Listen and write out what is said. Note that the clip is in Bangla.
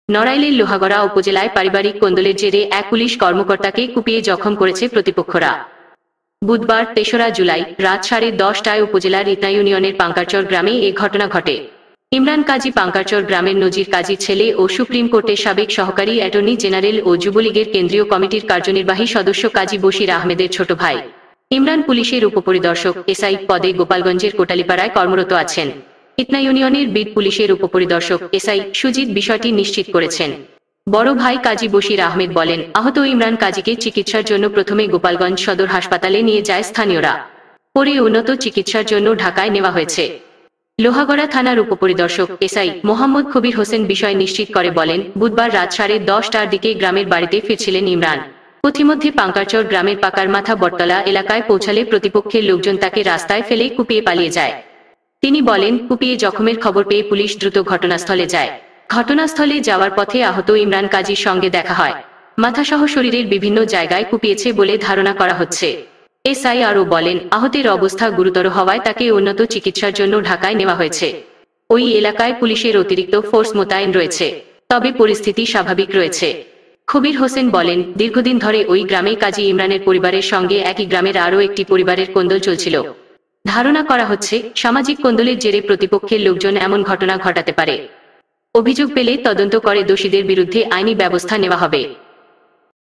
নড়াইলের লোহাগড়া উপজেলায় পারিবারিক কোন্দলের জেরে এক পুলিশ কর্মকর্তাকে কুপিয়ে জখম করেছে প্রতিপক্ষরা। বুধবার ৩রা জুলাই রাত 10:30টায় উপজেলার ইতনা ইউনিয়নের পাঙ্কারচর গ্রামে এ ঘটনা ঘটে। ইমরান কাজী পাঙ্কারচর গ্রামের নজির কাজীর ছেলে ও সুপ্রিম কোর্টের সাবেক সহকারী অ্যাটর্নি জেনারেল ও যুবলীগের কেন্দ্রীয় কমিটির কার্যনির্বাহী সদস্য কাজী বশির আহমেদের ছোট ভাই। ইমরান পুলিশের উপপরিদর্শক এসআই পদে গোপালগঞ্জের কোটালীপাড়ায় কর্মরত আছেন। ইতনা ইউনিয়নের বিট পুলিশের উপপরিদর্শক এসআই সুজিত বিষয়টি নিশ্চিত করেছেন। বড় ভাই কাজী বশির আহমেদ বলেন, আহত ইমরান কাজীকে চিকিৎসার জন্য প্রথমে গোপালগঞ্জ সদর হাসপাতালে নিয়ে যায় স্থানীয়রা, পরে উন্নত চিকিৎসার জন্য ঢাকায় নেওয়া হয়েছে। লোহাগড়া থানার উপপরিদর্শক এসআই মোহাম্মদ কবির হোসেন বিষয় নিশ্চিত করে বলেন, বুধবার রাত 10:30টার দিকে গ্রামের বাড়িতে ফিরছিলেন ইমরান। পথিমধ্যে পাঙ্কারচর গ্রামের পাকার মাথা বটতলা এলাকায় পৌঁছালে প্রতিপক্ষের লোকজন তাকে রাস্তায় ফেলে কুপিয়ে পালিয়ে যায়। তিনি বলেন, কুপিয়ে জখমের খবর পেয়ে পুলিশ দ্রুত ঘটনাস্থলে যায়। ঘটনাস্থলে যাওয়ার পথে আহত ইমরান কাজীর সঙ্গে দেখা হয়। মাথাসহ শরীরের বিভিন্ন জায়গায় কুপিয়েছে বলে ধারণা করা হচ্ছে। এসআই আরও বলেন, আহতের অবস্থা গুরুতর হওয়ায় তাকে উন্নত চিকিৎসার জন্য ঢাকায় নেওয়া হয়েছে। ওই এলাকায় পুলিশের অতিরিক্ত ফোর্স মোতায়েন রয়েছে, তবে পরিস্থিতি স্বাভাবিক রয়েছে। কবির হোসেন বলেন, দীর্ঘদিন ধরে ওই গ্রামে কাজী ইমরানের পরিবারের সঙ্গে একই গ্রামের আরও একটি পরিবারের কোন্দল চলছিল। ধারণা করা হচ্ছে, সামাজিক কোন্দলের জেরে প্রতিপক্ষের লোকজন এমন ঘটনা ঘটাতে পারে। অভিযোগ পেলে তদন্ত করে দোষীদের বিরুদ্ধে আইনি ব্যবস্থা নেওয়া হবে।